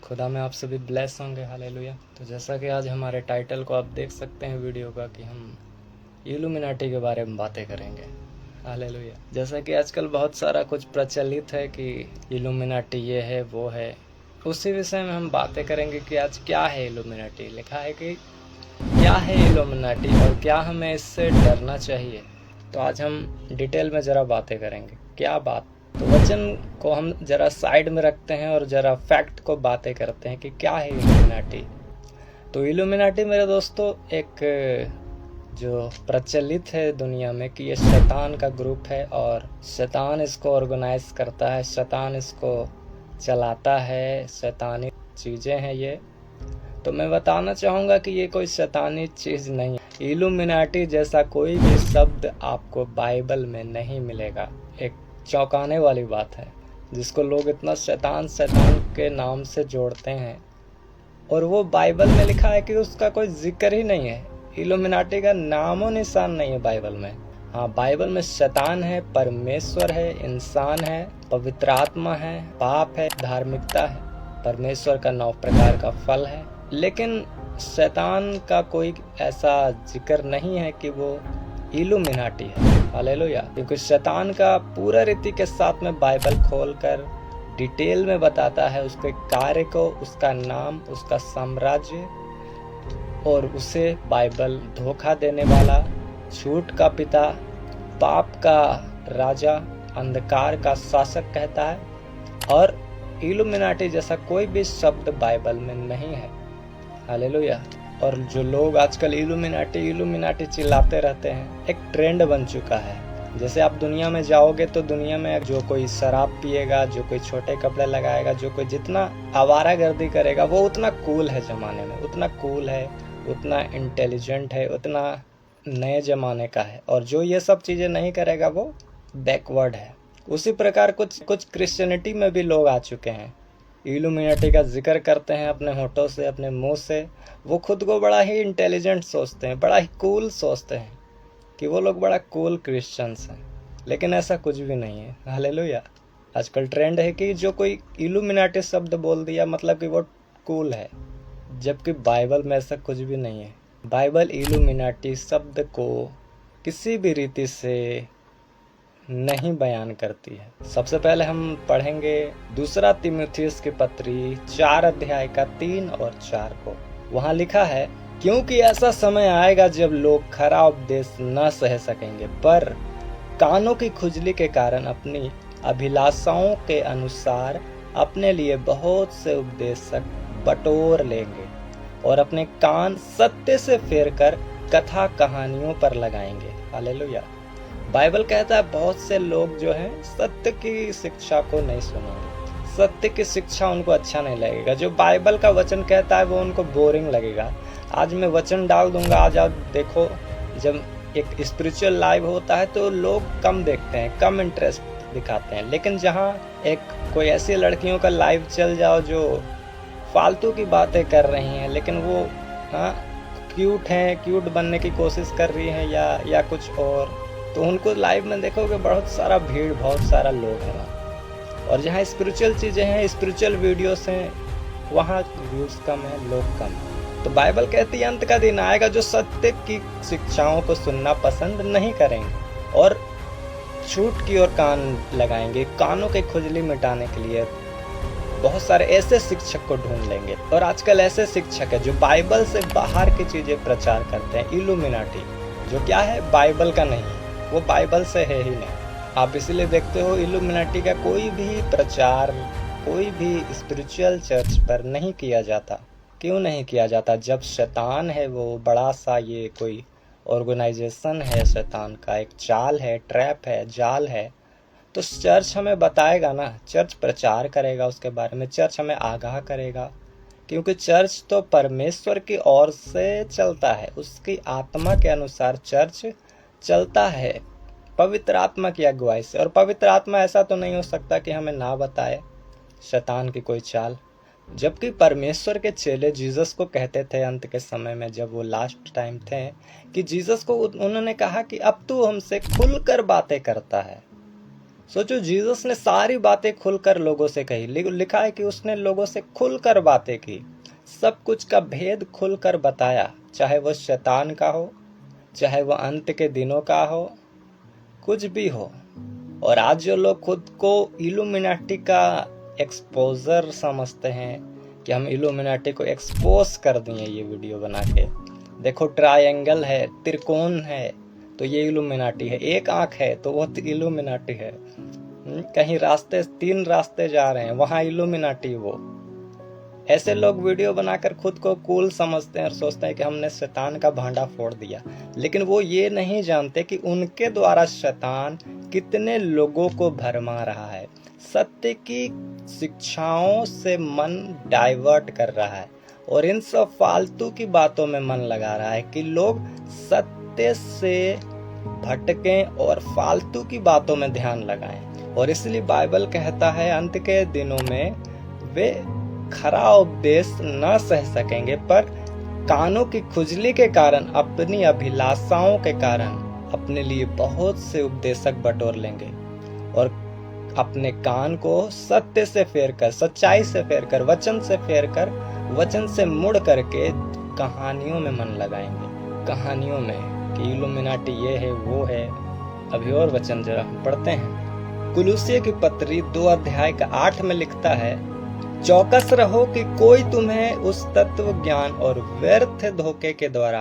खुदा में आप सभी ब्लेस होंगे। हालेलुया। तो जैसा कि आज हमारे टाइटल को आप देख सकते हैं वीडियो का कि हम इल्यूमिनाटी के बारे में बातें करेंगे। हालेलुया। जैसा कि आजकल बहुत सारा कुछ प्रचलित है कि इल्यूमिनाटी ये है वो है, उसी विषय में हम बातें करेंगे कि आज क्या है इल्यूमिनाटी। लिखा है कि क्या है इल्यूमिनाटी और क्या हमें इससे डरना चाहिए। तो आज हम डिटेल में ज़रा बातें करेंगे। क्या बात, तो वचन को हम ज़रा साइड में रखते हैं और ज़रा फैक्ट को बातें करते हैं कि क्या है इल्यूमिनाटी। तो इल्यूमिनाटी मेरे दोस्तों एक जो प्रचलित है दुनिया में कि ये शैतान का ग्रुप है और शैतान इसको ऑर्गेनाइज करता है, शैतान इसको चलाता है, शैतानी चीज़ें हैं ये। तो मैं बताना चाहूँगा कि ये कोई शैतानी चीज़ नहीं है। इल्यूमिनाटी जैसा कोई भी शब्द आपको बाइबल में नहीं मिलेगा। एक चौंकाने वाली बात है जिसको लोग इतना शैतान शैतान के नाम से जोड़ते हैं, और वो बाइबल में लिखा है कि उसका कोई जिक्र ही नहीं है। इल्यूमिनाटी का नामो निशान नहीं है बाइबल में। हाँ, बाइबल में शैतान है, परमेश्वर है, इंसान है, पवित्र आत्मा है, पाप है, धार्मिकता है, परमेश्वर का 9 प्रकार का फल है, लेकिन शैतान का कोई ऐसा जिक्र नहीं है कि वो इल्यूमिनाटी है। हालेलुया। क्योंकि शैतान का पूरा रीति के साथ में बाइबल खोलकर डिटेल में बताता है उसके कार्य को, उसका नाम, उसका साम्राज्य, और उसे बाइबल धोखा देने वाला, झूठ का पिता, पाप का राजा, अंधकार का शासक कहता है। और इल्यूमिनाटी जैसा कोई भी शब्द बाइबल में नहीं है। हालेलुया। और जो लोग आजकल इल्यूमिनाटी चिल्लाते रहते हैं, एक ट्रेंड बन चुका है। जैसे आप दुनिया में जाओगे तो दुनिया में जो कोई शराब पिएगा, जो कोई छोटे कपड़े लगाएगा, जो कोई जितना आवारागर्दी करेगा, वो उतना कूल है ज़माने में, उतना कूल है, उतना इंटेलिजेंट है, उतना नए ज़माने का है। और जो ये सब चीज़ें नहीं करेगा वो बैकवर्ड है। उसी प्रकार कुछ क्रिश्चियनिटी में भी लोग आ चुके हैं, इल्यूमिनाटी का जिक्र करते हैं अपने होठों से, अपने मुंह से। वो खुद को बड़ा ही इंटेलिजेंट सोचते हैं, बड़ा ही कूल सोचते हैं कि वो लोग बड़ा कूल क्रिश्चियंस हैं, लेकिन ऐसा कुछ भी नहीं है। हालेलुया। आजकल ट्रेंड है कि जो कोई इल्यूमिनाटी शब्द बोल दिया मतलब कि वो कूल है, जबकि बाइबल में ऐसा कुछ भी नहीं है। बाइबल इल्यूमिनाटी शब्द को किसी भी रीति से नहीं बयान करती है। सबसे पहले हम पढ़ेंगे 2 तीमुथियुस की पत्री 4 अध्याय का 3 और 4 को। वहाँ लिखा है, क्योंकि ऐसा समय आएगा जब लोग खरा उपदेश न सह सकेंगे, पर कानों की खुजली के कारण अपनी अभिलाषाओं के अनुसार अपने लिए बहुत से उपदेशक बटोर लेंगे और अपने कान सत्य से फेरकर कथा कहानियों पर लगाएंगे। हालेलुया। बाइबल कहता है बहुत से लोग जो हैं सत्य की शिक्षा को नहीं सुनेंगे, सत्य की शिक्षा उनको अच्छा नहीं लगेगा। जो बाइबल का वचन कहता है वो उनको बोरिंग लगेगा। आज मैं वचन डाल दूंगा, आज आप देखो, जब एक स्पिरिचुअल लाइव होता है तो लोग कम देखते हैं, कम इंटरेस्ट दिखाते हैं। लेकिन जहाँ एक कोई ऐसी लड़कियों का लाइव चल जाओ जो फालतू की बातें कर रही हैं, लेकिन वो क्यूट हैं, क्यूट बनने की कोशिश कर रही हैं या कुछ और, तो उनको लाइव में देखोगे बहुत सारा भीड़, बहुत सारा लोग हैं। और जहाँ स्पिरिचुअल चीज़ें हैं, स्पिरिचुअल वीडियोस हैं, वहाँ व्यूज़ कम है, लोग कम है। तो बाइबल कहती है अंत का दिन आएगा जो सत्य की शिक्षाओं को सुनना पसंद नहीं करेंगे और झूठ की ओर कान लगाएंगे। कानों की खुजली मिटाने के लिए बहुत सारे ऐसे शिक्षक को ढूंढ लेंगे। और आजकल ऐसे शिक्षक है जो बाइबल से बाहर की चीज़ें प्रचार करते हैं। इल्यूमिनाटी जो क्या है, बाइबल का नहीं, वो बाइबल से है ही नहीं। आप इसलिए देखते हो इल्यूमिनाटी का कोई भी प्रचार कोई भी स्पिरिचुअल चर्च पर नहीं किया जाता। क्यों नहीं किया जाता? जब शैतान है, वो बड़ा सा ये कोई ऑर्गेनाइजेशन है, शैतान का एक चाल है, ट्रैप है, जाल है, तो चर्च हमें बताएगा ना, चर्च प्रचार करेगा उसके बारे में, चर्च हमें आगाह करेगा। क्योंकि चर्च तो परमेश्वर की ओर से चलता है, उसकी आत्मा के अनुसार चर्च चलता है, पवित्र आत्मा की अगुवाई से। और पवित्र आत्मा ऐसा तो नहीं हो सकता कि हमें ना बताए शैतान की कोई चाल। जबकि परमेश्वर के चेले जीसस को कहते थे अंत के समय में, जब वो लास्ट टाइम थे, कि जीसस को उन्होंने कहा कि अब तू हमसे खुलकर बातें करता है, सोचो, जीसस ने सारी बातें खुलकर लोगों से कही। लिखा है कि उसने लोगों से खुलकर बातें की, सब कुछ का भेद खुलकर बताया, चाहे वह शैतान का हो, चाहे वह अंत के दिनों का हो, कुछ भी हो। और आज जो लोग खुद को इल्यूमिनाटी का एक्सपोजर समझते हैं कि हम इल्यूमिनाटी को एक्सपोज कर दिए ये वीडियो बना के, देखो ट्रायंगल है, त्रिकोण है तो ये इल्यूमिनाटी है, एक आंख है तो वो इल्यूमिनाटी है, कहीं रास्ते 3 रास्ते जा रहे हैं वहां इल्यूमिनाटी वो। ऐसे लोग वीडियो बनाकर खुद को कूल समझते हैं और सोचते हैं कि हमने शैतान का भांडा फोड़ दिया, लेकिन वो ये नहीं जानते कि उनके द्वारा शैतान कितने लोगों को भरमा रहा है, सत्य की शिक्षाओं से मन डाइवर्ट कर रहा है और इन सब फालतू की बातों में मन लगा रहा है कि लोग सत्य से भटकें और फालतू की बातों में ध्यान लगाएं। और इसलिए बाइबल कहता है अंत के दिनों में वे खरा उपदेश न सह सकेंगे, पर कानों की खुजली के कारण, अपनी अभिलाषाओं के कारण अपने लिए बहुत से उपदेशक बटोर लेंगे और अपने कान को सत्य से फेर कर, सच्चाई से फेर कर, वचन से फेर कर, वचन से मुड़ करके कहानियों में मन लगाएंगे, कहानियों में कि इल्यूमिनाटी ये है वो है। अभी और वचन जरा पढ़ते हैं। कुलुस्सियों की पत्री 2 अध्याय का 8 में लिखता है, चौकस रहो कि कोई तुम्हें उस तत्व ज्ञान और व्यर्थ धोखे के द्वारा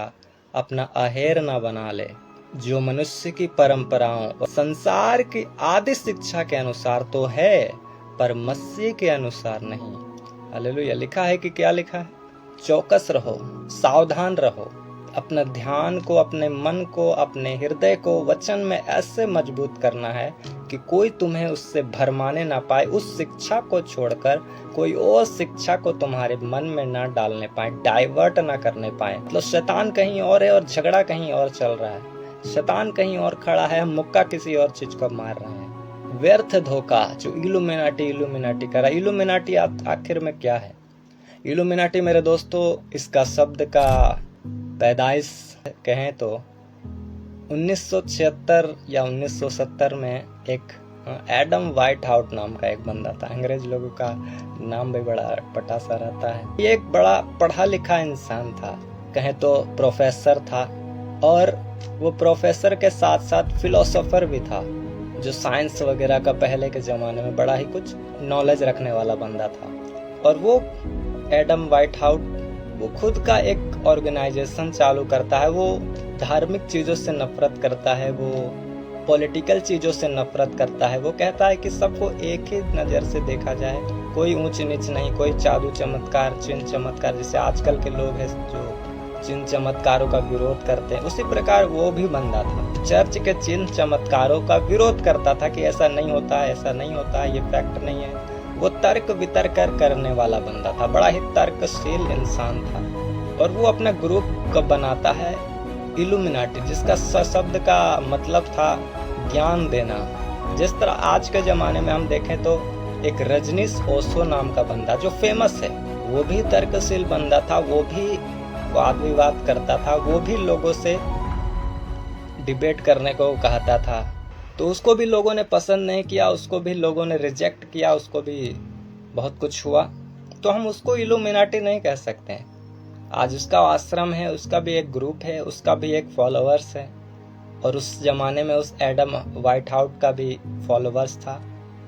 अपना अहेर न बना ले, जो मनुष्य की परंपराओं और संसार की आदि शिक्षा के अनुसार तो है, पर मसीह के अनुसार नहीं। हालेलुया। लिखा है कि क्या लिखा है? चौकस रहो, सावधान रहो, अपना ध्यान को, अपने मन को, अपने हृदय को वचन में ऐसे मजबूत करना है कि कोई तुम्हें उससे भरमाने ना पाए, उस शिक्षा को छोड़कर कोई और शिक्षा को तुम्हारे मन में ना डालने पाए, डाइवर्ट ना करने पाए। मतलब शैतान कहीं और है और झगड़ा कहीं और चल रहा है, शैतान कहीं और खड़ा है, हम मुक्का किसी और चीज को मार रहे हैं। व्यर्थ धोखा जो इल्यूमिनाटी करा। इल्यूमिनाटी आखिर में क्या है? इल्यूमिनाटी मेरे दोस्तों, इसका शब्द का पैदाइश कहें तो 1976 या 1970 में एक एडम व्हाइट हाउट नाम का एक बंदा था। अंग्रेज लोगों का नाम भी बड़ा पटासा रहता है। ये एक बड़ा पढ़ा लिखा इंसान था, कहें तो प्रोफेसर था, और वो प्रोफेसर के साथ साथ फिलोसोफर भी था, जो साइंस वगैरह का पहले के ज़माने में बड़ा ही कुछ नॉलेज रखने वाला बंदा था। और वो एडम व्हाइट हाउट वो खुद का एक ऑर्गेनाइजेशन चालू करता है। वो धार्मिक चीज़ों से नफरत करता है, वो पॉलिटिकल चीज़ों से नफरत करता है। वो कहता है कि सबको एक ही नज़र से देखा जाए, कोई ऊंच नीच नहीं, कोई जादू चमत्कार, चिन्ह चमत्कार, जैसे आजकल के लोग हैं जो चिन्ह चमत्कारों का विरोध करते हैं, उसी प्रकार वो भी बंदा था। चर्च के चिन्ह चमत्कारों का विरोध करता था कि ऐसा नहीं होता है, ऐसा नहीं होता है, ये फैक्ट नहीं है। वो तर्क वितर्क करने वाला बंदा था, बड़ा ही तर्कशील इंसान था। और वो अपना ग्रुप को बनाता है इल्यूमिनाटी, जिसका शब्द का मतलब था ज्ञान देना। जिस तरह आज के ज़माने में हम देखें तो एक रजनीश ओशो नाम का बंदा जो फेमस है, वो भी तर्कशील बंदा था, वो भी वाद विवाद करता था, वो भी लोगों से डिबेट करने को कहता था। तो उसको भी लोगों ने पसंद नहीं किया, उसको भी लोगों ने रिजेक्ट किया, उसको भी बहुत कुछ हुआ। तो हम उसको इल्यूमिनाटी नहीं कह सकते हैं। आज उसका आश्रम है, उसका भी एक ग्रुप है, उसका भी एक फॉलोअर्स है, और उस जमाने में उस एडम व्हाइट हाउट का भी फॉलोअर्स था,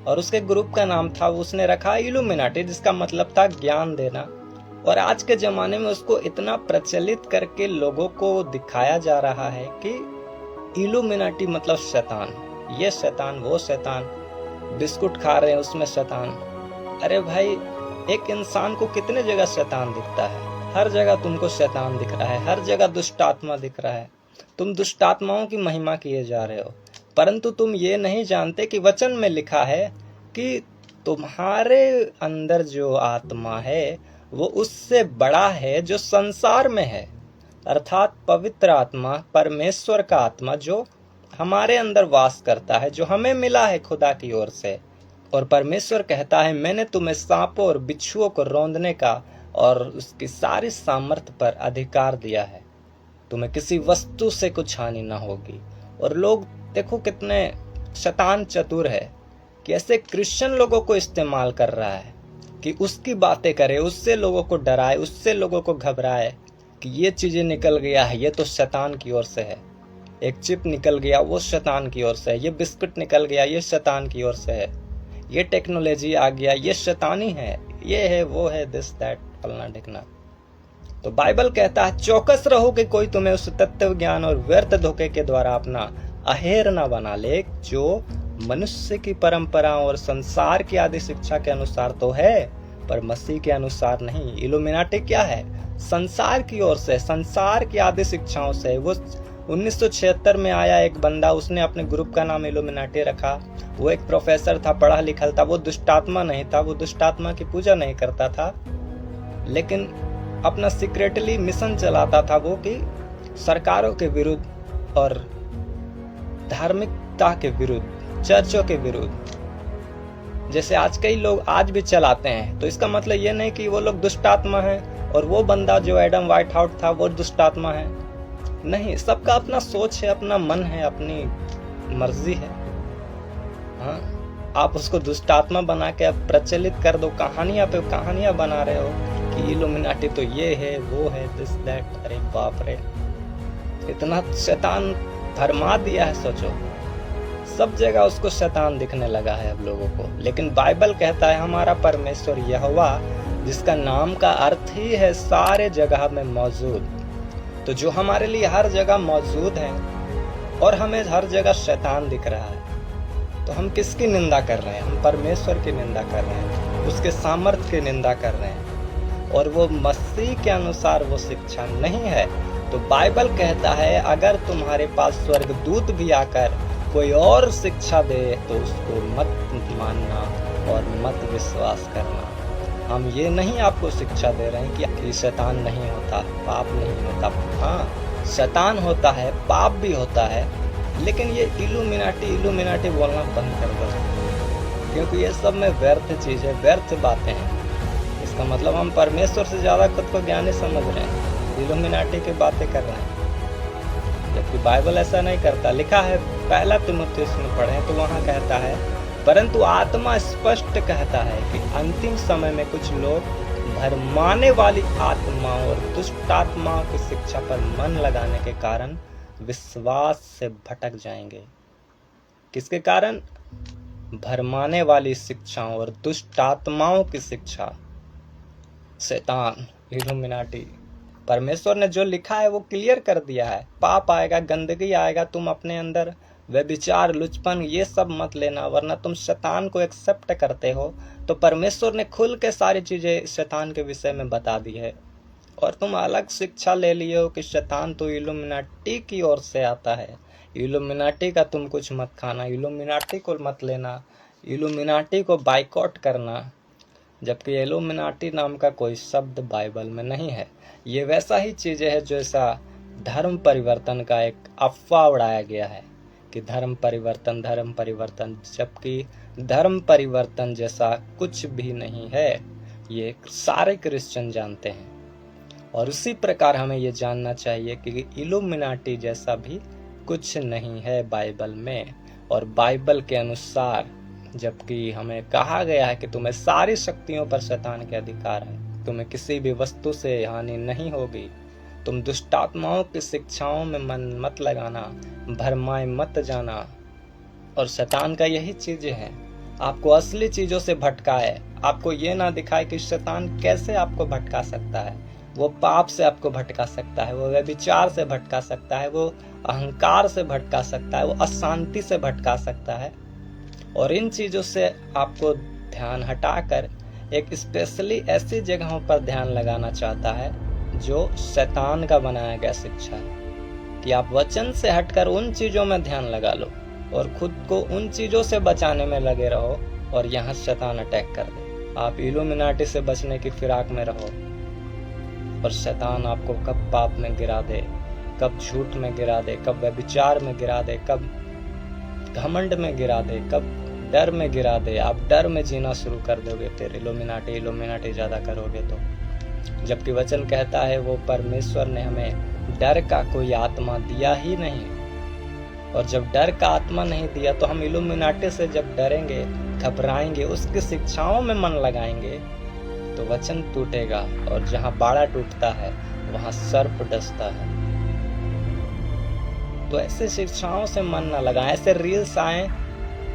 और उसके ग्रुप का नाम था, उसने रखा इल्यूमिनाटी, जिसका मतलब था ज्ञान देना। और आज के ज़माने में उसको इतना प्रचलित करके लोगों को दिखाया जा रहा है कि इल्यूमिनाटी मतलब शैतान, ये शैतान, वो शैतान, बिस्कुट खा रहे हैं उसमें शैतान। अरे भाई, एक इंसान को कितने जगह शैतान दिखता है, हर जगह तुमको शैतान दिख रहा है, हर जगह दुष्ट आत्मा दिख रहा है। तुम दुष्ट आत्माओं की महिमा किए जा रहे हो, परंतु तुम ये नहीं जानते कि वचन में लिखा है कि तुम्हारे अंदर जो आत्मा है वो उससे बड़ा है जो संसार में है, अर्थात पवित्र आत्मा, परमेश्वर का आत्मा जो हमारे अंदर वास करता है, जो हमें मिला है खुदा की ओर से। और परमेश्वर कहता है, मैंने तुम्हें सांपों और बिच्छुओं को रौंदने का और उसकी सारी सामर्थ पर अधिकार दिया है, तुम्हें किसी वस्तु से कुछ हानि न होगी। और लोग देखो कितने शैतान चतुर है, कि ऐसे क्रिश्चियन लोगों को इस्तेमाल कर रहा है कि उसकी बातें करे, उससे लोगों को डराए, उससे लोगों को घबराए कि ये चीजें निकल गया है, ये तो शैतान की ओर से है। एक चिप निकल गया, वो शैतान की ओर से है। ये बिस्कुट निकल गया, ये शैतान की ओर से है। ये टेक्नोलॉजी आ गया, ये शैतानी है, ये है, वो है, दिस दैट फलना ढिकना। तो बाइबल कहता है चौकस रहो कि कोई तुम्हें उस तत्व ज्ञान और व्यर्थ धोखे के द्वारा अपना अहेर न बना ले, जो मनुष्य की परंपराओं और संसार की आदि शिक्षा के अनुसार तो है, पर मसीह के अनुसार नहीं। इल्यूमिनाटी क्या है? संसार की ओर से, संसार की आदि शिक्षाओं से। वो 1976 में आया एक बंदा, उसने अपने ग्रुप का नाम इल्यूमिनाटी रखा। वो एक प्रोफेसर था, पढ़ा लिखा था, वो दुष्टात्मा नहीं था, वो दुष्टात्मा की पूजा नहीं करता था, लेकिन अपना सीक्रेटली मिशन चलाता था वो कि सरकारों के विरुद्ध और धार्मिकता के विरुद्ध, चर्चों के विरुद्ध। जैसे आज कई लोग आज भी चलाते हैं, तो इसका मतलब ये नहीं कि वो लोग दुष्टात्मा हैं और वो बंदा जो एडम व्हाइट हाउट था वो दुष्टात्मा है। नहीं, सबका अपना सोच है, अपना मन है, अपनी मर्जी है। हाँ, आप उसको दुष्टात्मा बना के अब प्रचलित कर दो, कहानियां पे कहानियां बना रहे हो कि इल्यूमिनाटी तो ये है, वो है, दिस दैट। अरे बाप रे, इतना शैतान भरमा दिया है, सोचो। सब जगह उसको शैतान दिखने लगा है अब लोगों को। लेकिन बाइबल कहता है हमारा परमेश्वर यहोवा, जिसका नाम का अर्थ ही है सारे जगह में मौजूद। तो जो हमारे लिए हर जगह मौजूद है और हमें हर जगह शैतान दिख रहा है, तो हम किसकी निंदा कर रहे हैं? हम परमेश्वर की निंदा कर रहे हैं, उसके सामर्थ्य की निंदा कर रहे हैं, और वो मसीह के अनुसार वो शिक्षा नहीं है। तो बाइबल कहता है अगर तुम्हारे पास स्वर्गदूत भी आकर कोई और शिक्षा दे तो उसको मत मानना और मत विश्वास करना। हम ये नहीं आपको शिक्षा दे रहे हैं कि शैतान नहीं होता, पाप नहीं होता। हाँ, शैतान होता है, पाप भी होता है, लेकिन ये इल्यूमिनाटी बोलना बंद कर दो, क्योंकि ये सब में व्यर्थ चीजें, व्यर्थ बातें हैं। इसका मतलब हम परमेश्वर से ज्यादा खुद को ज्ञानी समझ रहे हैं, इल्यूमिनाटी की बातें कर रहे हैं, जबकि बाइबल ऐसा नहीं करता। लिखा है 1 तीमुथियुस में पढ़े तो वहां कहता है, परंतु आत्मा स्पष्ट कहता है कि अंतिम समय में कुछ लोग भरमाने वाली आत्माओं और दुष्ट आत्माओं की शिक्षा पर मन लगाने के कारण विश्वास से भटक जाएंगे। किसके कारण? भरमाने वाली शिक्षाओं और दुष्ट आत्माओं की शिक्षा, शैतान, इल्यूमिनाटी। परमेश्वर ने जो लिखा है वो क्लियर कर दिया है। पाप आएगा, गंदगी आएगा, तुम अपने अंदर व्यभिचार, लुचपन, ये सब मत लेना, वरना तुम शैतान को एक्सेप्ट करते हो। तो परमेश्वर ने खुल के सारी चीजें शैतान के विषय में बता दी है, और तुम अलग शिक्षा ले लिए हो कि शैतान तो इल्यूमिनाटी की ओर से आता है, इल्यूमिनाटी का तुम कुछ मत खाना, इल्यूमिनाटी को मत लेना, इल्यूमिनाटी को बाइकआउट करना, जबकि इल्यूमिनाटी नाम का कोई शब्द बाइबल में नहीं है। ये वैसा ही चीजें है जैसा धर्म परिवर्तन का एक अफवाह उड़ाया गया है कि धर्म परिवर्तन, जबकि धर्म परिवर्तन जैसा कुछ भी नहीं है। ये सारे क्रिश्चियन जानते हैं, और उसी प्रकार हमें ये जानना चाहिए कि इल्यूमिनाटी जैसा भी कुछ नहीं है बाइबल में और बाइबल के अनुसार। जबकि हमें कहा गया है कि तुम्हें सारी शक्तियों पर शैतान के अधिकार है, तुम्हें किसी भी वस्तु से हानि नहीं होगी, तुम दुष्टात्माओं की शिक्षाओं में मन मत लगाना, भरमाए मत जाना। और शैतान का यही चीजें हैं, आपको असली चीजों से भटकाए, आपको ये ना दिखाए कि शैतान कैसे आपको भटका सकता है। वो पाप से आपको भटका सकता है, वो व्यभिचार से भटका सकता है, वो अहंकार से भटका सकता है, वो अशांति से भटका सकता है। और इन चीजों से आपको ध्यान हटाकर एक स्पेशली ऐसी जगहों पर ध्यान लगाना चाहता है जो शैतान का बनाया गया शिक्षा है, कि आप वचन से हटकर उन चीजों में ध्यान लगा लो और खुद को उन चीजों से बचाने में लगे रहो, और यहाँ शैतान अटैक कर दे। आप इल्यूमिनाटी से बचने की फिराक में रहो, और शैतान आपको कब पाप में गिरा दे, कब झूठ में गिरा दे, कब व्यभिचार में गिरा दे, कब घमंड में गिरा दे, कब डर में गिरा दे। आप डर में जीना शुरू कर दोगे, फिर इल्यूमिनाटी ज्यादा करोगे तो। जबकि वचन कहता है वो परमेश्वर ने हमें डर का कोई आत्मा दिया ही नहीं, और जब डर का आत्मा नहीं दिया तो हम इल्यूमिनाटी से जब डरेंगे घबराएंगे, उसकी शिक्षाओं में मन लगाएंगे, तो वचन टूटेगा, और जहाँ बाड़ा टूटता है वहाँ सर्प डसता है। तो ऐसे शिक्षाओं से मन न लगाएं। ऐसे रील्स आए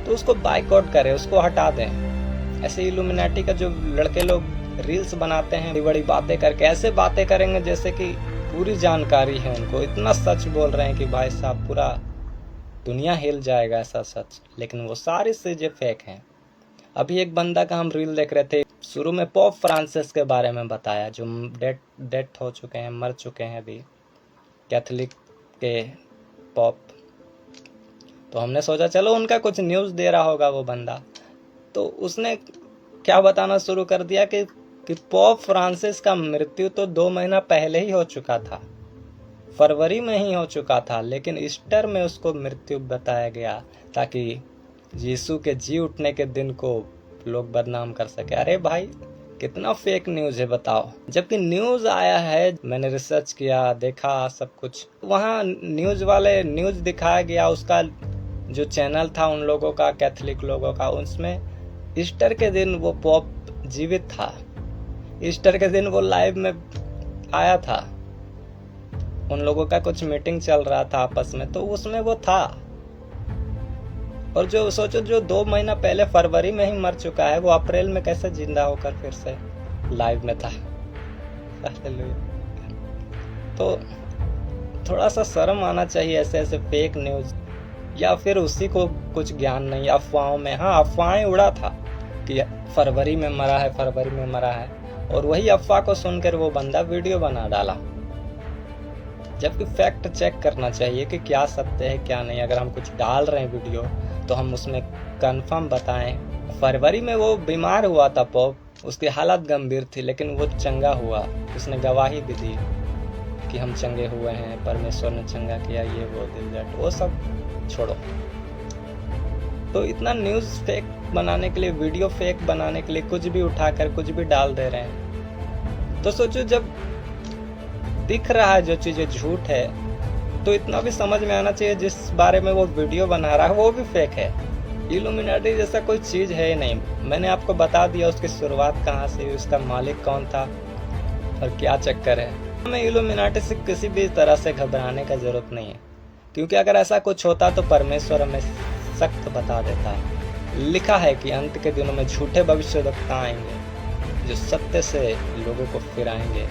तो उसको बाइकआउट करें, उसको हटा दें। ऐसे इल्यूमिनाटी का जो लड़के लोग रील्स बनाते हैं, बड़ी बड़ी बातें करके, ऐसे बातें करेंगे जैसे कि पूरी जानकारी है उनको, इतना सच बोल रहे हैं कि भाई साहब पूरा दुनिया हिल जाएगा, ऐसा सच। लेकिन वो सारी चीजें फेक हैं। अभी एक बंदा का हम रील देख रहे थे, शुरू में पोप फ्रांसिस के बारे में बताया, जो डेथ हो चुके हैं, मर चुके हैं अभी, कैथोलिक के पोप। तो हमने सोचा चलो उनका कुछ न्यूज़ दे रहा होगा वो बंदा। तो उसने क्या बताना शुरू कर दिया कि पोप फ्रांसिस का मृत्यु तो 2 महीना पहले ही हो चुका था, फरवरी में ही हो चुका था, लेकिन ईस्टर में उसको मृत्यु बताया गया ताकि यीशु के जी उठने के दिन को लोग बदनाम कर सके। अरे भाई कितना फेक न्यूज़ है बताओ। जबकि न्यूज़ आया है, मैंने रिसर्च किया, देखा सब कुछ, वहाँ न्यूज़ वाले न्यूज़ दिखाया गया, उसका जो चैनल था उन लोगों का, कैथोलिक लोगों का, उसमें ईस्टर के दिन वो पोप जीवित था। ईस्टर के दिन वो लाइव में आया था, उन लोगों का कुछ मीटिंग चल रहा था आपस में, तो उसमें वो था। और जो सोचो, जो 2 महीना पहले फरवरी में ही मर चुका है, वो अप्रैल में कैसे जिंदा होकर फिर से लाइव में था। तो थोड़ा सा शर्म आना चाहिए ऐसे ऐसे फेक न्यूज, या फिर उसी को कुछ ज्ञान नहीं, अफवाहों में। हाँ, अफवाहें उड़ा था कि फरवरी में मरा है, फरवरी में मरा है, और वही अफवाह को सुनकर वो बंदा वीडियो बना डाला। जबकि फैक्ट चेक करना चाहिए कि क्या सत्य है क्या नहीं। अगर हम कुछ डाल रहे हैं वीडियो तो हम उसमें कंफर्म बताएं। फरवरी में वो बीमार हुआ था पोप, उसकी हालत गंभीर थी, लेकिन वो चंगा हुआ। उसने गवाही भी दी कि हम चंगे हुए हैं, परमेश्वर ने चंगा किया, ये वो दिल दैट, वो सब छोड़ो। तो इतना न्यूज़ फेक बनाने के लिए, वीडियो फेक बनाने के लिए कुछ भी उठाकर कुछ भी डाल दे रहे हैं। तो सोचो, जब दिख रहा है जो चीज़ें झूठ है, तो इतना भी समझ में आना चाहिए जिस बारे में वो वीडियो बना रहा है वो भी फेक है। इल्यूमिनाटी जैसा कोई चीज़ है ही नहीं। मैंने आपको बता दिया उसकी शुरुआत कहाँ से, उसका मालिक कौन था और क्या चक्कर है। हमें इल्यूमिनाटी से किसी भी तरह से घबराने का जरूरत नहीं है, क्योंकि अगर ऐसा कुछ होता तो परमेश्वर हमें सख्त बता देता है। लिखा है कि अंत के दिनों में झूठे भविष्यवक्ता आएंगे जो सत्य से लोगों को फिराएंगे,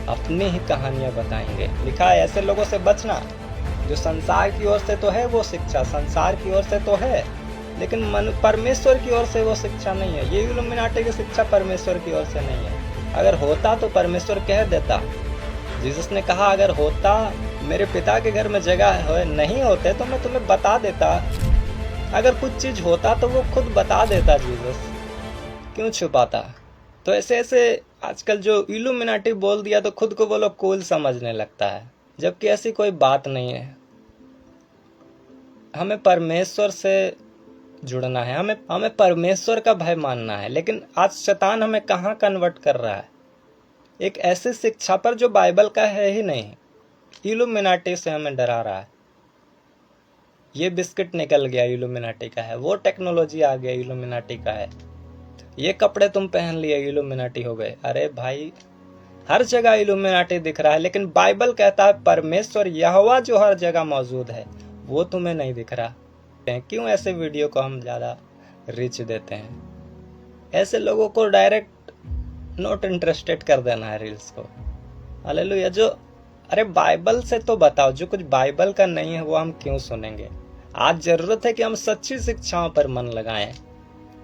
अपनी ही कहानियां बताएंगे। लिखा है ऐसे लोगों से बचना, जो संसार की ओर से तो है वो शिक्षा, संसार की ओर से तो है, लेकिन परमेश्वर की ओर से वो शिक्षा नहीं है। ये इल्यूमिनाटी की शिक्षा परमेश्वर की ओर से नहीं है। अगर होता तो परमेश्वर कह देता। जीसस ने कहा अगर होता, मेरे पिता के घर में जगह नहीं होते तो मैं तुम्हें बता देता। अगर कुछ चीज होता तो वो खुद बता देता जीसस, क्यों छुपाता। तो ऐसे ऐसे आजकल जो इल्यूमिनाटी बोल दिया तो खुद को वो लोग कूल समझने लगता है, जबकि ऐसी कोई बात नहीं है। हमें परमेश्वर से जुड़ना है, हमें परमेश्वर का भय मानना है। लेकिन आज शैतान हमें कहाँ कन्वर्ट कर रहा है, एक ऐसी शिक्षा पर जो बाइबल का है ही नहीं। इल्यूमिनाटी से हमें डरा रहा है। ये बिस्किट निकल गया इल्यूमिनाटी का है, वो टेक्नोलॉजी आ गया इल्यूमिनाटी का है, ये कपड़े तुम पहन लिए इल्यूमिनाटी हो गए। अरे भाई, हर जगह इल्यूमिनाटी दिख रहा है, लेकिन बाइबल कहता है परमेश्वर यहोवा जो हर जगह मौजूद है वो तुम्हें नहीं दिख रहा। क्यों ऐसे वीडियो को हम ज्यादा रीच देते हैं? ऐसे लोगों को डायरेक्ट नॉट इंटरेस्टेड कर देना है रील्स को। हालेलुया। जो अरे बाइबल से तो बताओ, जो कुछ बाइबल का नहीं है वो हम क्यों सुनेंगे? आज जरूरत है कि हम सच्ची शिक्षाओं पर मन लगाएं,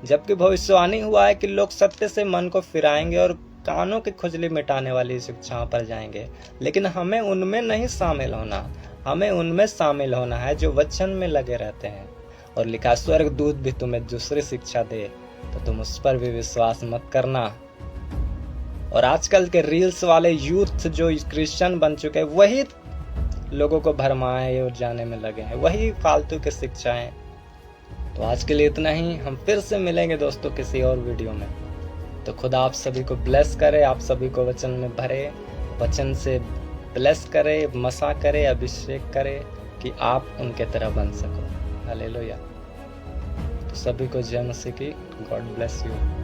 जबकि भविष्यवाणी हुआ है कि लोग सत्य से मन को फिराएंगे और कानों की खुजली मिटाने वाली शिक्षाओं पर जाएंगे। लेकिन हमें उनमें नहीं शामिल होना, हमें उनमें शामिल होना है जो वचन में लगे रहते हैं। और लिखा स्वर्गदूत भी तुम्हें दूसरी शिक्षा दे तो तुम उस पर भी विश्वास मत करना। और आजकल के रील्स वाले यूथ जो क्रिश्चियन बन चुके हैं, वही लोगों को भरमाए और जाने में लगे हैं, वही फालतू की शिक्षाएं। तो आज के लिए इतना ही, हम फिर से मिलेंगे दोस्तों किसी और वीडियो में। तो खुदा आप सभी को ब्लेस करे, आप सभी को वचन में भरे, वचन से ब्लेस करे, मसा करे, अभिषेक करे कि आप उनके तरह बन सको। हालेलुया। तो सभी को जय मसीह की। God bless you.